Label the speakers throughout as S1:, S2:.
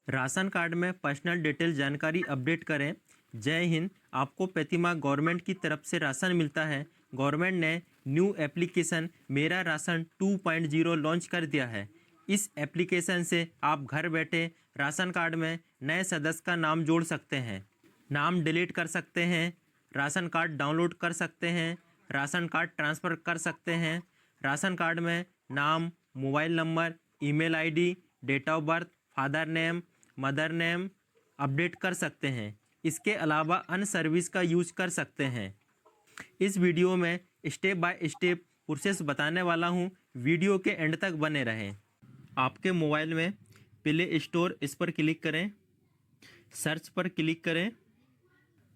S1: Ration card में personal detail जानकारी update करें। जय हिंद। आपको प्रतिमाह गवर्नमेंट की तरफ से राशन मिलता है। गवर्नमेंट ने न्यू एप्लीकेशन मेरा राशन 2.0 लॉन्च कर दिया है। इस एप्लीकेशन से आप घर बैठे राशन कार्ड में नए सदस्य का नाम जोड़ सकते हैं, नाम डिलीट कर सकते हैं, राशन कार्ड डाउनलोड कर सकते हैं, राशन कार्ड ट्रांसफ़र कर सकते हैं। राशन कार्ड में नाम, mobile number, email ID, date of birth, father name, mother name update कर सकते हैं। इसके अलावा अन्य सर्विस का यूज कर सकते हैं। इस वीडियो में स्टेप बाय स्टेप प्रोसेस बताने वाला हूँ। वीडियो के एंड तक बने रहें। आपके मोबाइल में प्ले स्टोर, इस पर क्लिक करें, सर्च पर क्लिक करें,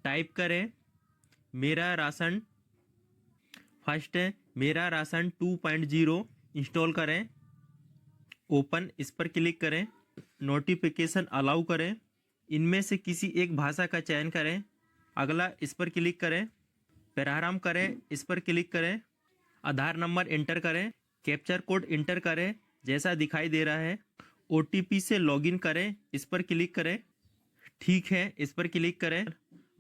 S1: टाइप करें मेरा राशन। फर्स्ट है मेरा राशन 2.0 इंस्टॉल करें। ओपन, इस पर क्लिक करें, नोटिफिकेशन अलाउ करें, इनमें से किसी एक भाषा का चयन करें। अगला, इस पर क्लिक करें, प्रारंभ करें, इस पर क्लिक करें, आधार नंबर इंटर करें, कैप्चर कोड इंटर करें जैसा दिखाई दे रहा है। ओटीपी से लॉगिन करें, इस पर क्लिक करें, ठीक है, इस पर क्लिक करें।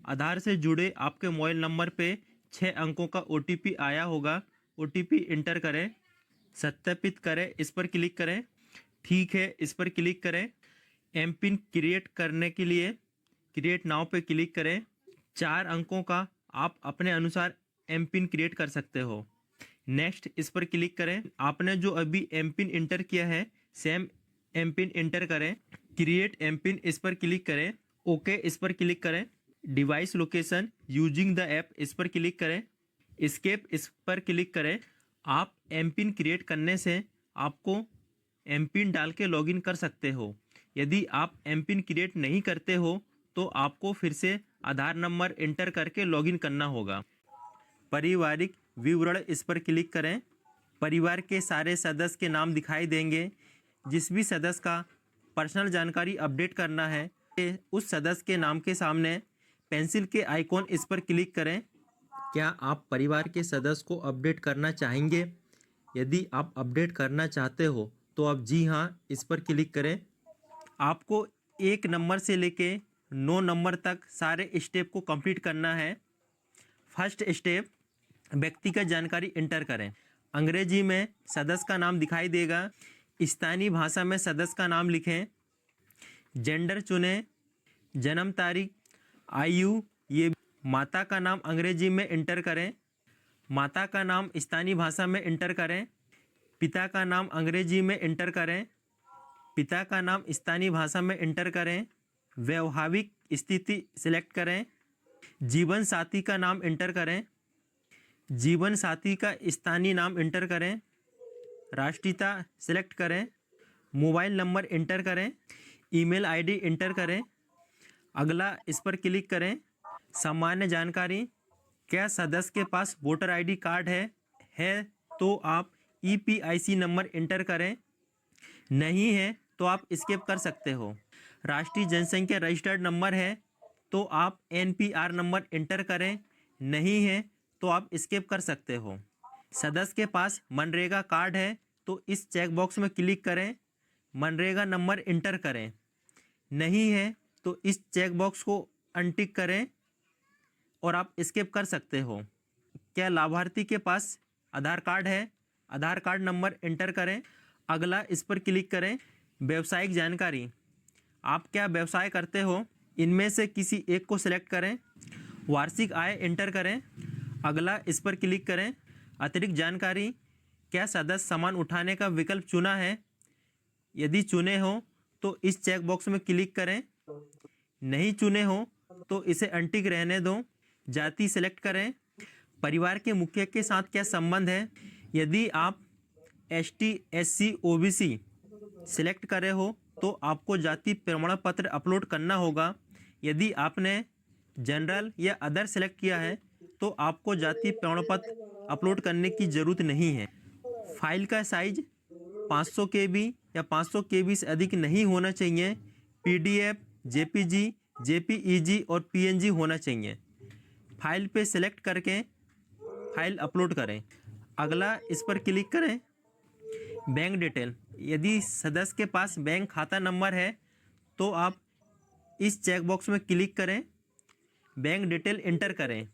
S1: आधार से जुड़े आपके मोबाइल नंबर पे 6 अंकों का ओटीपी आया होगा, ओटीपी इंटर करें, सत्यापित करें, इस पर क्लिक करें, ठीक है, इस पर क्लिक करें। एम पिन क्रिएट करने के लिए क्रिएट नाउ पे क्लिक करें। 4 अंकों का आप अपने अनुसार एम पिन क्रिएट कर सकते हो। नेक्स्ट, इस पर क्लिक करें। आपने जो अभी एम पिन इंटर किया है सेम एम पिन इंटर करें। क्रिएट एम पिन, इस पर क्लिक करें, ओके, इस पर क्लिक करें। Device location using the app, इस पर क्लिक करें, एस्केप, इस पर क्लिक करें। आप एम पिन क्रिएट करने से आपको एम पिन डाल के लॉगिन कर सकते हो। यदि आप एम पिन क्रिएट नहीं करते हो तो आपको फिर से आधार नंबर इंटर करके लॉगिन करना होगा। पारिवारिक विवरण, इस पर क्लिक करें। परिवार के सारे सदस्य के नाम दिखाई देंगे। जिस भी सदस्य का पर्सनल जानकारी अपडेट करना है उस सदस्य के नाम के सामने पेंसिल के आइकॉन, इस पर क्लिक करें। क्या आप परिवार के सदस्य को अपडेट करना चाहेंगे? यदि आप अपडेट करना चाहते हो तो आप जी हाँ, इस पर क्लिक करें। आपको 1 नंबर से लेके 9 नंबर तक सारे स्टेप को कंप्लीट करना है। फर्स्ट स्टेप, व्यक्तिगत जानकारी इंटर करें। अंग्रेजी में सदस्य का नाम दिखाई देगा, स्थानीय भाषा में सदस्य का नाम लिखें, जेंडर चुनें, जन्म तारीख, आयु, ये माता का नाम अंग्रेजी में इंटर करें, माता का नाम स्थानीय भाषा में इंटर करें, पिता का नाम अंग्रेजी में इंटर करें, पिता का नाम स्थानीय भाषा में इंटर करें, वैवाहिक स्थिति सिलेक्ट करें, जीवन साथी का नाम इंटर करें, जीवन साथी का स्थानीय नाम इंटर करें, राष्ट्रीयता सिलेक्ट करें, मोबाइल नंबर इंटर करें, ईमेल आईडी इंटर करें। अगला, इस पर क्लिक करें। सामान्य जानकारी, क्या सदस्य के पास वोटर आईडी कार्ड है तो आप ईपीआईसी नंबर इंटर करें, नहीं है तो आप स्किप कर सकते हो। राष्ट्रीय जनसंख्या रजिस्टर्ड नंबर है तो आप एनपीआर नंबर इंटर करें, नहीं है तो आप स्किप कर सकते हो। सदस्य के पास मनरेगा कार्ड है तो इस चेक बॉक्स में क्लिक करें, मनरेगा नंबर इंटर करें, नहीं है तो इस चेक बॉक्स को अनटिक करें और आप स्किप कर सकते हो। क्या लाभार्थी के पास आधार कार्ड है? आधार कार्ड नंबर इंटर करें। अगला, इस पर क्लिक करें। व्यवसायिक जानकारी, आप क्या व्यवसाय करते हो? इनमें से किसी एक को सिलेक्ट करें। वार्षिक आय इंटर करें। अगला, इस पर क्लिक करें। अतिरिक्त जानकारी, क्या सदस्य सामान उठाने का विकल्प चुना है? यदि चुने हो तो इस चेक बॉक्स में क्लिक करें, नहीं चुने हो तो इसे अनटिक रहने दो। जाति सिलेक्ट करें। परिवार के मुखिया के साथ क्या संबंध है? यदि आप एसटी, एससी, ओबीसी सिलेक्ट करे हो तो आपको जाति प्रमाण पत्र अपलोड करना होगा। यदि आपने जनरल या अदर सेलेक्ट किया है तो आपको जाति प्रमाण पत्र अपलोड करने की ज़रूरत नहीं है। फाइल का साइज 500 केबी या 500 केबी से अधिक नहीं होना चाहिए। पीडीएफ, जेपीजी, जेपीईजी और पीएनजी होना चाहिए। फाइल पे सिलेक्ट करके फाइल अपलोड करें। अगला, इस पर क्लिक करें। बैंक डिटेल, यदि सदस्य के पास बैंक खाता नंबर है तो आप इस चेक बॉक्स में क्लिक करें, बैंक डिटेल इंटर करें।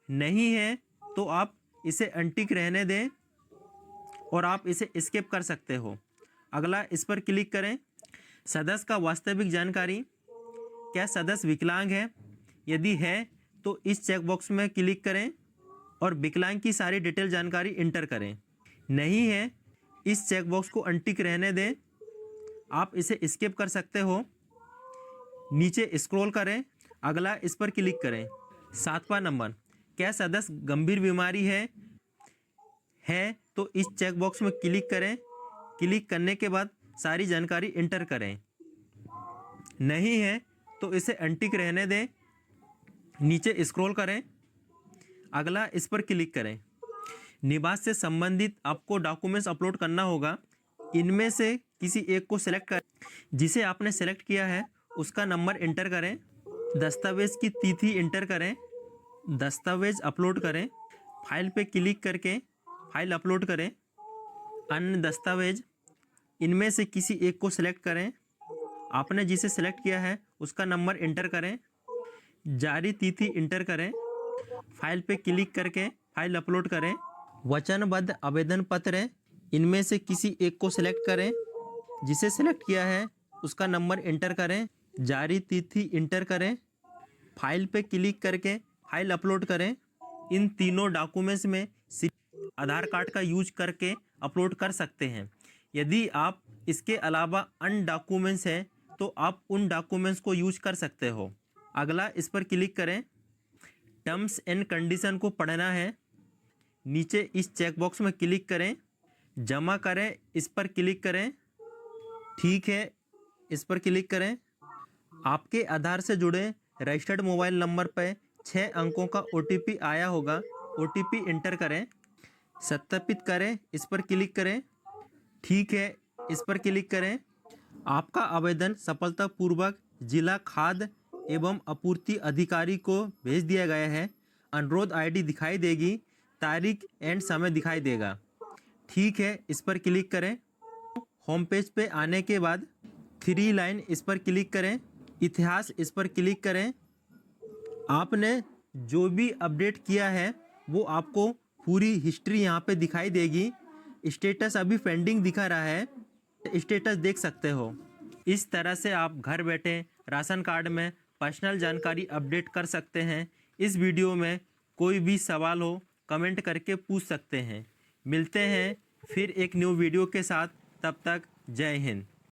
S1: नहीं है तो आप इसे अनटिक रहने दें और आप इसे स्किप कर सकते हो। अगला इस पर क्लिक करें। सदस्य का वास्तविक जानकारी, क्या सदस्य विकलांग है? यदि है तो इस चेक बॉक्स में क्लिक करें और विकलांग की सारी डिटेल जानकारी इंटर करें। नहीं है, इस चेक बॉक्स को अनटिक रहने दें, आप इसे स्किप कर सकते हो। नीचे स्क्रॉल करें, अगला इस पर क्लिक करें। 7वां नंबर, क्या सदस्य गंभीर बीमारी है? तो इस चेक बॉक्स में क्लिक करें। क्लिक करने के बाद सारी जानकारी इंटर करें। नहीं है तो इसे अनटिक रहने दें, नीचे स्क्रॉल करें, अगला इस पर क्लिक करें। निवास से संबंधित आपको डॉक्यूमेंट्स अपलोड करना होगा। इनमें से किसी एक को सिलेक्ट करें। जिसे आपने सेलेक्ट किया है उसका नंबर इंटर करें। दस्तावेज़ की तिथि इंटर करें। दस्तावेज अपलोड करें। फाइल पे क्लिक करके फाइल अपलोड करें। अन्य दस्तावेज, इनमें से किसी एक को सिलेक्ट करें। आपने जिसे सेलेक्ट किया है उसका नंबर इंटर करें। जारी तिथि इंटर करें। फाइल पे क्लिक करके फाइल अपलोड करें। वचनबद्ध आवेदन पत्र, इनमें से किसी एक को सिलेक्ट करें। जिसे सेलेक्ट किया है उसका नंबर इंटर करें। जारी तिथि इंटर करें। फाइल पे क्लिक करके फाइल अपलोड करें। इन तीनों डॉक्यूमेंट्स में आधार कार्ड का यूज करके अपलोड कर सकते हैं। यदि आप इसके अलावा अन्य डॉक्यूमेंट्स हैं तो आप उन डॉक्यूमेंट्स को यूज कर सकते हो। अगला इस पर क्लिक करें। टर्म्स एंड कंडीशन को पढ़ना है। नीचे इस चेक बॉक्स में क्लिक करें। जमा करें, इस पर क्लिक करें। ठीक है, इस पर क्लिक करें। आपके आधार से जुड़े रजिस्टर्ड मोबाइल नंबर पर 6 अंकों का OTP आया होगा। OTP इंटर करें। सत्यापित करें, इस पर क्लिक करें। ठीक है, इस पर क्लिक करें। आपका आवेदन सफलतापूर्वक जिला खाद्य एवं आपूर्ति अधिकारी को भेज दिया गया है। अनुरोध ID दिखाई देगी, तारीख एंड समय दिखाई देगा। ठीक है, इस पर क्लिक करें। होम पेज पे आने के बाद 3 लाइन, इस पर क्लिक करें। इतिहास, इस पर क्लिक करें। आपने जो भी अपडेट किया है वो आपको पूरी हिस्ट्री यहाँ पे दिखाई देगी। स्टेटस अभी पेंडिंग दिखा रहा है, स्टेटस देख सकते हो। इस तरह से आप घर बैठे राशन कार्ड में पर्सनल जानकारी अपडेट कर सकते हैं। इस वीडियो में कोई भी सवाल हो कमेंट करके पूछ सकते हैं। मिलते हैं फिर एक न्यू वीडियो के साथ, तब तक जय हिंद।